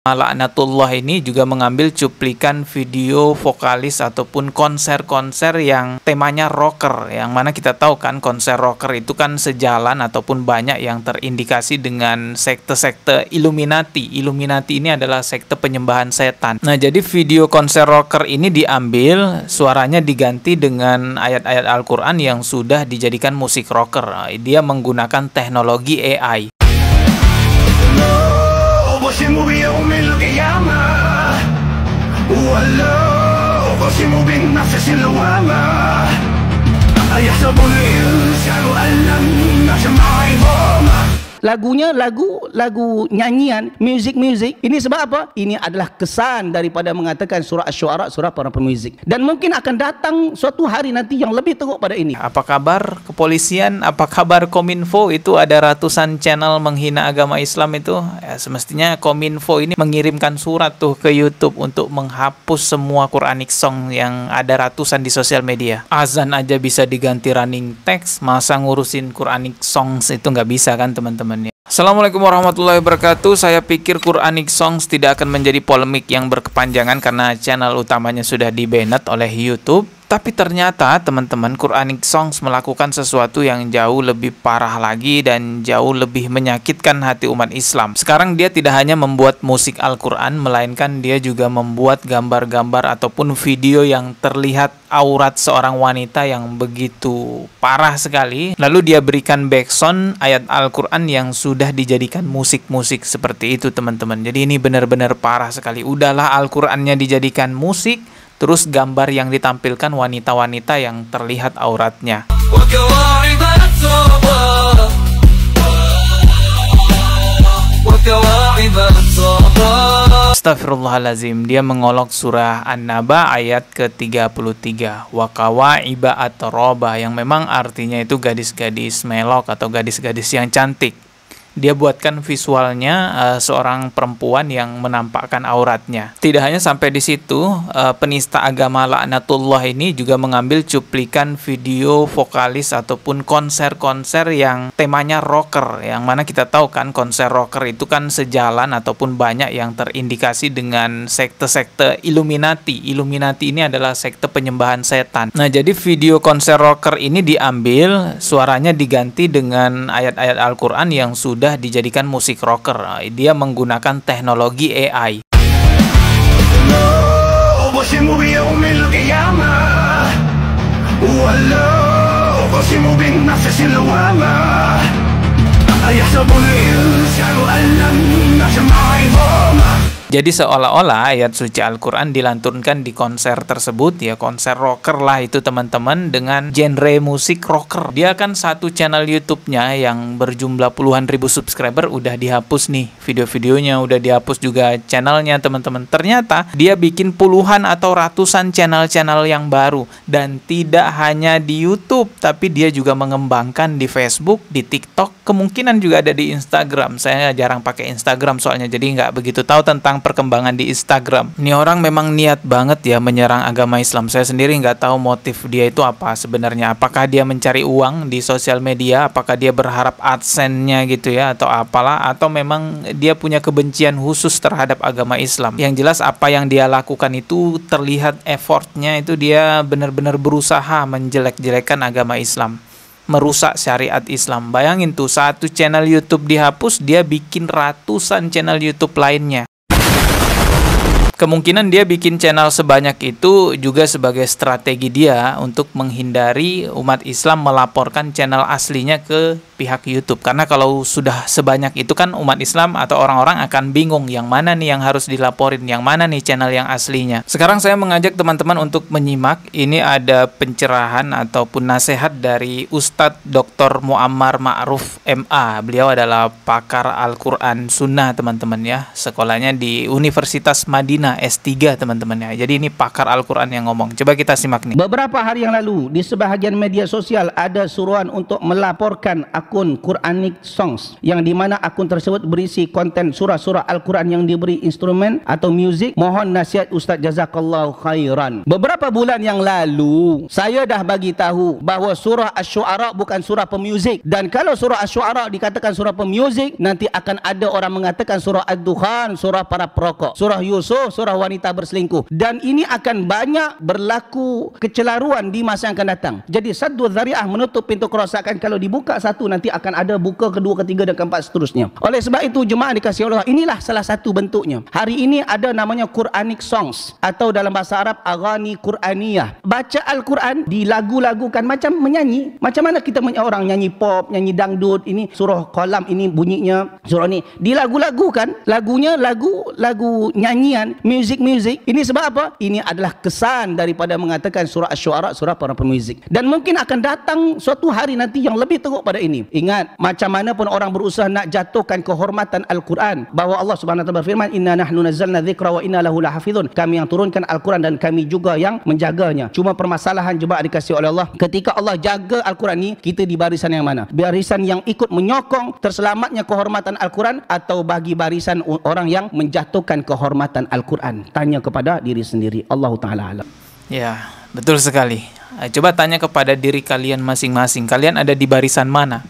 Laknatullah ini juga mengambil cuplikan video vokalis ataupun konser-konser yang temanya rocker, yang mana kita tahu kan konser rocker itu kan sejalan ataupun banyak yang terindikasi dengan sekte-sekte Illuminati. Illuminati ini adalah sekte penyembahan setan. Nah, jadi video konser rocker ini diambil, suaranya diganti dengan ayat-ayat Al-Quran yang sudah dijadikan musik rocker. Dia menggunakan teknologi AI. أقسم بيوم القيامة ولا أقسم بالنفس اللوامة أيحسب الإنسان أن لن نجمع عظامه. Lagunya lagu nyanyian, music. Ini sebab apa? Ini adalah kesan daripada mengatakan surah Asy-Syu'ara, surah para pemuzik. Dan mungkin akan datang suatu hari nanti yang lebih teruk pada ini. Apa kabar kepolisian? Apa kabar Kominfo? Itu ada ratusan channel menghina agama Islam itu. Ya, semestinya Kominfo ini mengirimkan surat tuh ke YouTube untuk menghapus semua Quranic song yang ada ratusan di sosial media. Azan aja bisa diganti running text, masa ngurusin Quranic songs itu nggak bisa kan teman-teman? Assalamualaikum warahmatullahi wabarakatuh. Saya pikir Quranic Songs tidak akan menjadi polemik yang berkepanjangan karena channel utamanya sudah di-banned oleh YouTube. Tapi ternyata teman-teman, Quranic Songs melakukan sesuatu yang jauh lebih parah lagi dan jauh lebih menyakitkan hati umat Islam. Sekarang dia tidak hanya membuat musik Al-Quran, melainkan dia juga membuat gambar-gambar ataupun video yang terlihat aurat seorang wanita yang begitu parah sekali. Lalu dia berikan backsound ayat Al-Quran yang sudah dijadikan musik-musik seperti itu teman-teman. Jadi ini benar-benar parah sekali. Udahlah Al-Qurannya dijadikan musik, terus gambar yang ditampilkan wanita-wanita yang terlihat auratnya. Astagfirullahalazim. Dia mengolok surah An-Naba ayat ke-33. Wa kawaiba atroba, yang memang artinya itu gadis-gadis melok atau gadis-gadis yang cantik. Dia buatkan visualnya seorang perempuan yang menampakkan auratnya. Tidak hanya sampai di situ, penista agama Laknatullah ini juga mengambil cuplikan video vokalis ataupun konser-konser yang temanya rocker, yang mana kita tahu kan konser rocker itu kan sejalan ataupun banyak yang terindikasi dengan sekte-sekte Illuminati. Illuminati ini adalah sekte penyembahan setan. Nah, jadi video konser rocker ini diambil, suaranya diganti dengan ayat-ayat Al-Quran yang sudah dijadikan musik rocker. Dia menggunakan teknologi AI. أقسم بيوم القيامة ولا أقسم بالنفس اللوامة أيحسب الإنسان أن لن نجمع عظامه. Jadi seolah-olah ayat suci Al-Quran dilantunkan di konser tersebut, ya konser rocker lah itu teman-teman, dengan genre musik rocker. Dia kan satu channel YouTube-nya yang berjumlah puluhan ribu subscriber udah dihapus nih, video-videonya udah dihapus juga channelnya teman-teman. Ternyata dia bikin puluhan atau ratusan channel-channel yang baru, dan tidak hanya di YouTube, tapi dia juga mengembangkan di Facebook, di TikTok, kemungkinan juga ada di Instagram. Saya jarang pakai Instagram soalnya, jadi nggak begitu tahu tentang perkembangan di Instagram. Ini orang memang niat banget ya menyerang agama Islam. Saya sendiri nggak tahu motif dia itu apa sebenarnya. Apakah dia mencari uang di sosial media? Apakah dia berharap AdSense-nya gitu ya? Atau apalah? Atau memang dia punya kebencian khusus terhadap agama Islam? Yang jelas apa yang dia lakukan itu terlihat effortnya itu dia benar-benar berusaha menjelek-jelekan agama Islam, merusak syariat Islam. Bayangin tuh, satu channel YouTube dihapus, dia bikin ratusan channel YouTube lainnya. Kemungkinan dia bikin channel sebanyak itu juga sebagai strategi dia untuk menghindari umat Islam melaporkan channel aslinya ke pihak YouTube. Karena kalau sudah sebanyak itu kan umat Islam atau orang-orang akan bingung yang mana nih yang harus dilaporin, yang mana nih channel yang aslinya. Sekarang saya mengajak teman-teman untuk menyimak. Ini ada pencerahan ataupun nasihat dari Ustadz Dr. Muammar Ma'ruf MA. Beliau adalah pakar Al-Quran Sunnah teman-teman ya. Sekolahnya di Universitas Madinah Sarjana, S3 teman-teman ya. Jadi ini pakar Al-Quran yang ngomong. Coba kita simak nih. Beberapa hari yang lalu di sebahagian media sosial ada suruhan untuk melaporkan akun Quranic Songs, yang dimana akun tersebut berisi konten surah-surah Al-Quran yang diberi instrumen atau muzik. Mohon nasihat Ustaz, jazakallahu khairan. Beberapa bulan yang lalu saya dah bagi tahu bahawa surah Asy-Syu'ara bukan surah pemuzik, dan kalau surah Asy-Syu'ara dikatakan surah pemuzik, nanti akan ada orang mengatakan surah Ad-Dukhan, surah para perokok, surah Yusuf, surah wanita berselingkuh, dan ini akan banyak berlaku kecelaruan di masa yang akan datang. Jadi saddu dzari'ah, menutup pintu kerosakan, kalau dibuka satu nanti akan ada buka kedua, ketiga dan keempat seterusnya. Oleh sebab itu jemaah dikasihi Allah, inilah salah satu bentuknya. Hari ini ada namanya Quranic Songs atau dalam bahasa Arab Aghani Quraniyah. Baca Al-Quran dilagu-lagukan macam menyanyi. Macam mana kita orang nyanyi pop, nyanyi dangdut, ini surah Qalam ini bunyinya, surah ni dilagu-lagukan, lagunya lagu nyanyian, music. Ini sebab apa? Ini adalah kesan daripada mengatakan surah Asy-Syu'ara surah para pemuzik. Dan mungkin akan datang suatu hari nanti yang lebih teruk pada ini. Ingat, macam mana pun orang berusaha nak jatuhkan kehormatan Al-Quran, bahawa Allah Subhanahu wa taala berfirman, inna nahnu nazzalna dzikra wa inna lahu lahafizun. Kami yang turunkan Al-Quran dan kami juga yang menjaganya. Cuma permasalahan jemaah dikasihi oleh Allah, ketika Allah jaga Al-Quran ni, kita di barisan yang mana? Barisan yang ikut menyokong terselamatnya kehormatan Al-Quran, atau bagi barisan orang yang menjatuhkan kehormatan Al-Quran? Tanya kepada diri sendiri. Allah Ta'ala alam. Ya, betul sekali. Coba tanya kepada diri kalian masing-masing. Kalian ada di barisan mana?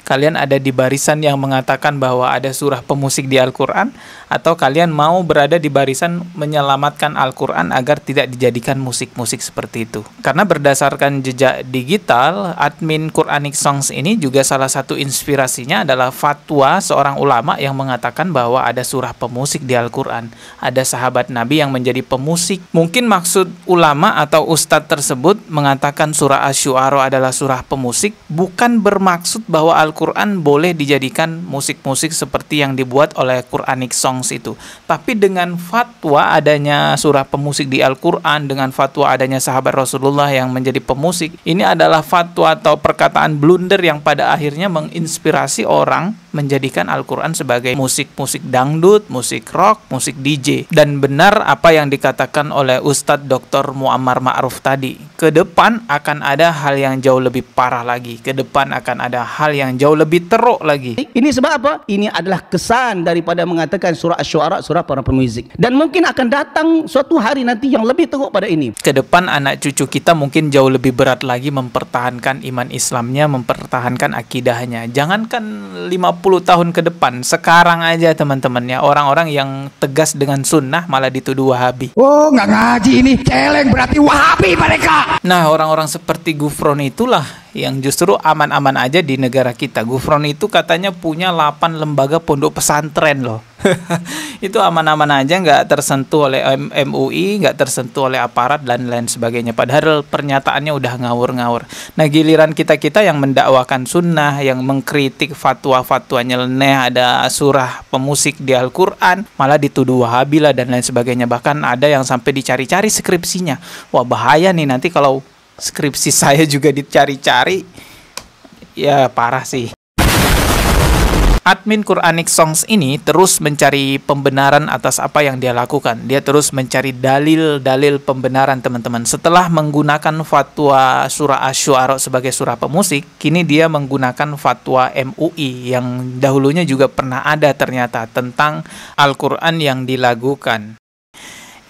Kalian ada di barisan yang mengatakan bahwa ada surah pemusik di Al-Quran, atau kalian mau berada di barisan menyelamatkan Al-Quran agar tidak dijadikan musik-musik seperti itu? Karena berdasarkan jejak digital, admin Quranic Songs ini juga salah satu inspirasinya adalah fatwa seorang ulama yang mengatakan bahwa ada surah pemusik di Al-Quran. Ada sahabat Nabi yang menjadi pemusik. Mungkin maksud ulama atau ustadz tersebut mengatakan surah Asy-Syu'ara adalah surah pemusik bukan bermaksud bahwa Al-Quran boleh dijadikan musik-musik seperti yang dibuat oleh Quranic Songs itu. Tapi dengan fatwa adanya surah pemusik di Al-Quran, dengan fatwa adanya sahabat Rasulullah yang menjadi pemusik, ini adalah fatwa atau perkataan blunder yang pada akhirnya menginspirasi orang menjadikan Al-Quran sebagai musik-musik dangdut, musik rock, musik DJ. Dan benar apa yang dikatakan oleh Ustadz Dr. Muammar Ma'ruf tadi, ke depan akan ada hal yang jauh lebih parah lagi, ke depan akan ada hal yang jauh lebih teruk lagi. Ini sebab apa? Ini adalah kesan daripada mengatakan surah Asy-Syu'ara surah para pemuzik. Dan mungkin akan datang suatu hari nanti yang lebih teruk pada ini. Ke depan anak cucu kita mungkin jauh lebih berat lagi mempertahankan iman Islamnya, mempertahankan akidahnya. Jangankan 50 tahun ke depan, sekarang aja teman-teman ya, orang-orang yang tegas dengan sunnah malah dituduh Wahabi. Oh, nggak ngaji ini, celeng berarti Wahabi mereka. Nah, orang-orang seperti Gufron itulah yang justru aman-aman aja di negara kita. Gufron itu katanya punya 8 lembaga pondok pesantren loh. Itu aman-aman aja, nggak tersentuh oleh MUI, nggak tersentuh oleh aparat dan lain sebagainya. Padahal pernyataannya udah ngawur-ngawur. Nah, giliran kita-kita yang mendakwakan sunnah, yang mengkritik fatwa-fatwa nyeleneh, ada surah pemusik di Al-Quran, malah dituduh Wahabi lah dan lain sebagainya. Bahkan ada yang sampai dicari-cari skripsinya. Wah, bahaya nih nanti kalau skripsi saya juga dicari-cari. Ya parah sih. Admin Quranic Songs ini terus mencari pembenaran atas apa yang dia lakukan. Dia terus mencari dalil-dalil pembenaran teman-teman. Setelah menggunakan fatwa surah Asy-Syu'ara sebagai surah pemusik, kini dia menggunakan fatwa MUI yang dahulunya juga pernah ada ternyata tentang Al-Quran yang dilagukan.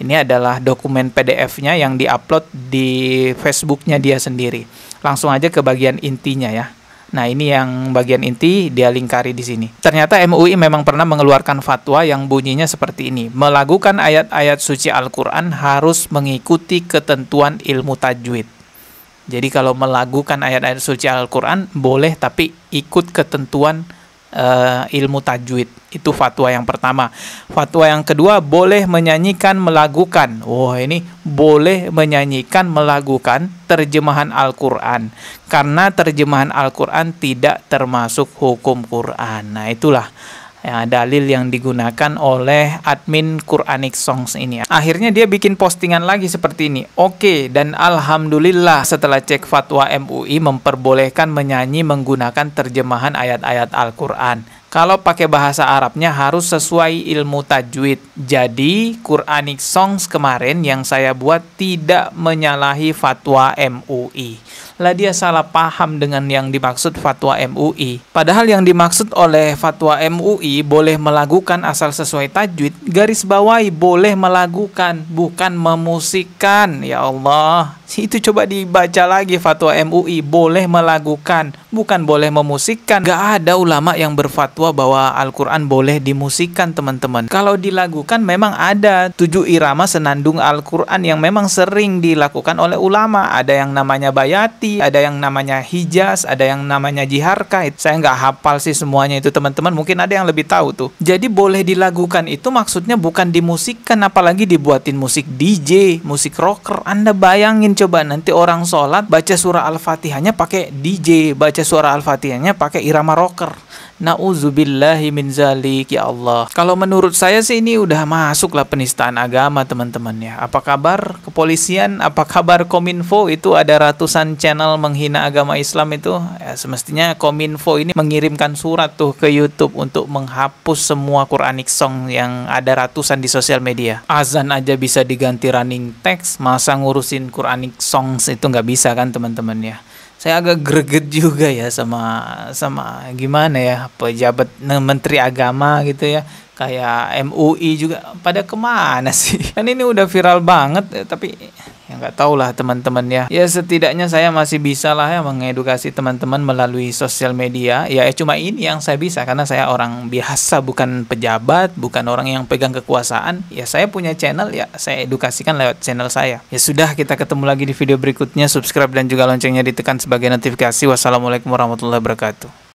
Ini adalah dokumen PDF-nya yang diupload di Facebook-nya dia sendiri. Langsung aja ke bagian intinya ya. Nah, ini yang bagian inti dia lingkari di sini. Ternyata MUI memang pernah mengeluarkan fatwa yang bunyinya seperti ini. Melagukan ayat-ayat suci Al-Quran harus mengikuti ketentuan ilmu tajwid. Jadi kalau melagukan ayat-ayat suci Al-Quran boleh, tapi ikut ketentuan ilmu tajwid. Itu fatwa yang pertama. Fatwa yang kedua, boleh menyanyikan melagukan. Wah, ini boleh menyanyikan melagukan terjemahan Al-Quran, karena terjemahan Al-Quran tidak termasuk hukum Quran. Nah, itulah ya, dalil yang digunakan oleh admin Quranic Songs ini. Akhirnya dia bikin postingan lagi seperti ini. Oke, dan alhamdulillah setelah cek fatwa MUI memperbolehkan menyanyi menggunakan terjemahan ayat-ayat Al-Quran. Kalau pakai bahasa Arabnya harus sesuai ilmu tajwid. Jadi Quranic Songs kemarin yang saya buat tidak menyalahi fatwa MUI. Lah dia salah paham dengan yang dimaksud fatwa MUI. Padahal yang dimaksud oleh fatwa MUI boleh melakukan asal sesuai tajwid. Garis bawahi boleh melakukan, bukan memusikkan. Ya Allah, itu coba dibaca lagi fatwa MUI. Boleh melakukan, bukan boleh memusikkan. Gak ada ulama yang berfatwa bahwa Al-Quran boleh dimusikkan, teman-teman. Kalau dilakukan memang ada 7 irama senandung Al-Quran yang memang sering dilakukan oleh ulama. Ada yang namanya bayati, ada yang namanya hijaz, ada yang namanya jiharka. Saya nggak hafal sih semuanya itu, teman-teman. Mungkin ada yang lebih tahu tuh. Jadi boleh dilakukan itu maksudnya bukan dimusikkan, apalagi dibuatin musik DJ, musik rocker. Anda bayangin coba nanti orang sholat baca surah Al-Fatihahnya pakai DJ, baca surah Al-Fatihahnya pakai irama rocker. Nauzubillahi min zalik, ya Allah. Kalau menurut saya sih ini udah masuklah penistaan agama, teman-teman ya. Apa kabar kepolisian? Apa kabar Kominfo? Itu ada ratusan channel menghina agama Islam itu. Ya, semestinya Kominfo ini mengirimkan surat tuh ke YouTube untuk menghapus semua Quranic Song yang ada ratusan di sosial media. Azan aja bisa diganti running text, masa ngurusin Quranic Songs itu nggak bisa kan, teman-teman ya. Saya agak greget juga ya sama gimana ya, pejabat menteri agama gitu ya, kayak MUI juga pada kemana sih? Kan ini udah viral banget, tapi ya nggak tahu lah, teman-teman ya. Ya setidaknya saya masih bisa lah ya mengedukasi teman-teman melalui sosial media. Ya cuma ini yang saya bisa karena saya orang biasa, bukan pejabat, bukan orang yang pegang kekuasaan. Ya saya punya channel, ya saya edukasikan lewat channel saya. Ya sudah, kita ketemu lagi di video berikutnya. Subscribe dan juga loncengnya ditekan sebagai notifikasi. Wassalamualaikum warahmatullahi wabarakatuh.